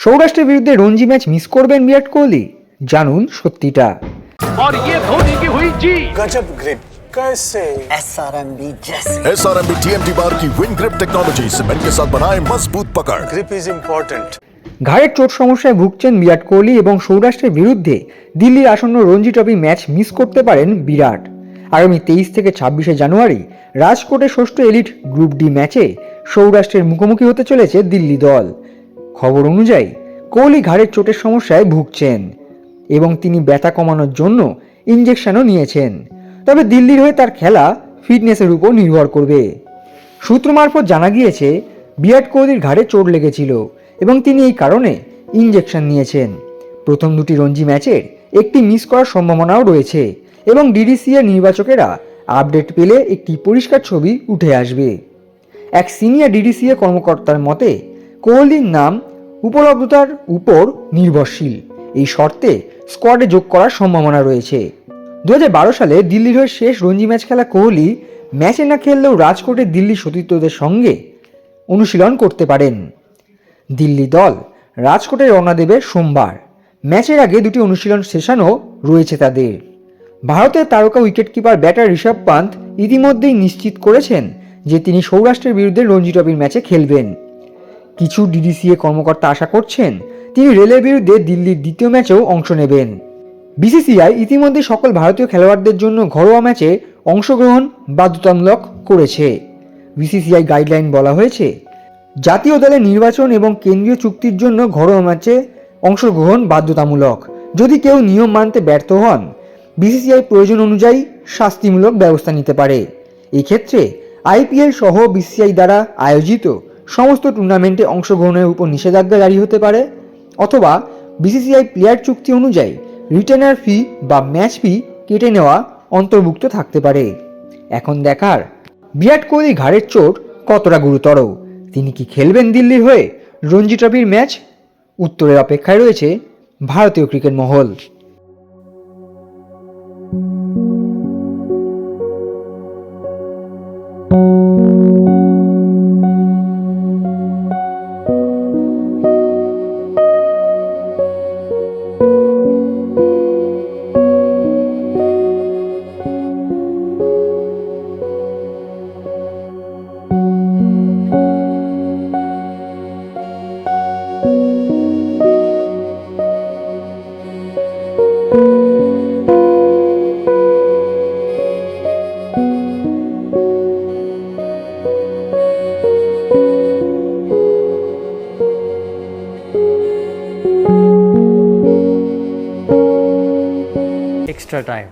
সৌরাষ্ট্রের বিরুদ্ধে Ranji match miss করবেন বিরাট কোহলি? জানুন সত্যিটা। और ये धोनी की हुई जी। गजब ग्रिप कैसे SRMB जैसे SRMB TMT बार की विन ग्रिप टेक्नोलॉजी सीमेंट के साथ बनाए मजबूत पकड़। Grip is important. ঘাড়ের চোট সমস্যায় ভুগছেন বিরাট কোহলি এবং সৌরাষ্ট্রের বিরুদ্ধে দিল্লির আসন্ন রঞ্জি ট্রফি ম্যাচ মিস করতে পারেন বিরাট। আগামী 23 থেকে 26শে জানুয়ারি রাজকোটে ষষ্ঠ এলিট গ্রুপ ডি ম্যাচে সৌরাষ্ট্রের মুখোমুখি হতে চলেছে দিল্লি দল। খবর অনুযায়ী কোহলি ঘাড়ের চোটের সমস্যায় ভুগছেন এবং তিনি ব্যথা কমানোর জন্য ইনজেকশনও নিয়েছেন। তবে দিল্লির হয়ে তার খেলা ফিটনেসের উপর নির্ভর করবে। সূত্র মারফত জানা গিয়েছে বিরাট কোহলির ঘাড়ে চোট লেগেছিল এবং তিনি এই কারণে ইনজেকশন নিয়েছেন। প্রথম দুটি রঞ্জি ম্যাচের একটি মিস করার সম্ভাবনাও রয়েছে এবং ডিডিসিএর নির্বাচকেরা আপডেট পেলে একটি পরিষ্কার ছবি উঠে আসবে। এক সিনিয়র ডিডিসিএ কর্মকর্তার মতে কোহলির নাম উপলব্ধতার উপর নির্ভরশীল। এই শর্তে স্কোয়াডে যোগ করার সম্ভাবনা রয়েছে। 2012 সালে দিল্লির হয়ে শেষ রঞ্জি ম্যাচ খেলা কোহলি ম্যাচে না খেললেও রাজকোটে দিল্লির সতীর্থদের সঙ্গে অনুশীলন করতে পারেন। দিল্লি দল রাজকোটে রওনা দেবে সোমবার। ম্যাচের আগে দুটি অনুশীলন সেশনও রয়েছে তাদের। ভারতের তারকা উইকেটকিপার ব্যাটার ঋষভ পান্ত ইতিমধ্যেই নিশ্চিত করেছেন যে তিনি সৌরাষ্ট্রের বিরুদ্ধে রঞ্জি ট্রফির ম্যাচে খেলবেন। কিছু ডিডিসিএ কর্মকর্তা আশা করছেন তিনি রেলের বিরুদ্ধে দিল্লির দ্বিতীয় ম্যাচেও অংশ নেবেন। বিসিসিআই ইতিমধ্যে সকল ভারতীয় খেলোয়াড়দের জন্য ঘরোয়া ম্যাচে অংশগ্রহণ বাধ্যতামূলক করেছে। বিসিসিআই গাইডলাইন বলা হয়েছে জাতীয় দলের নির্বাচন এবং কেন্দ্রীয় চুক্তির জন্য ঘরোয়া ম্যাচে অংশগ্রহণ বাধ্যতামূলক। যদি কেউ নিয়ম মানতে ব্যর্থ হন বিসিসিআই প্রয়োজন অনুযায়ী শাস্তিমূলক ব্যবস্থা নিতে পারে। এক্ষেত্রে আইপিএল সহ বিসিসিআই দ্বারা আয়োজিত সমস্ত টুর্নামেন্টে অংশগ্রহণের উপর নিষেধাজ্ঞা জারি হতে পারে অথবা বিসিসিআই প্লেয়ার চুক্তি অনুযায়ী রিটেনার ফি বা ম্যাচ ফি কেটে নেওয়া অন্তর্ভুক্ত থাকতে পারে। এখন দেখার বিরাট কোহলি ঘাড়ের চোট কতটা গুরুতর। তিনি কি খেলবেন দিল্লির হয়ে রঞ্জি ট্রফির ম্যাচ? উত্তরের অপেক্ষায় রয়েছে ভারতীয় ক্রিকেট মহল। extra time.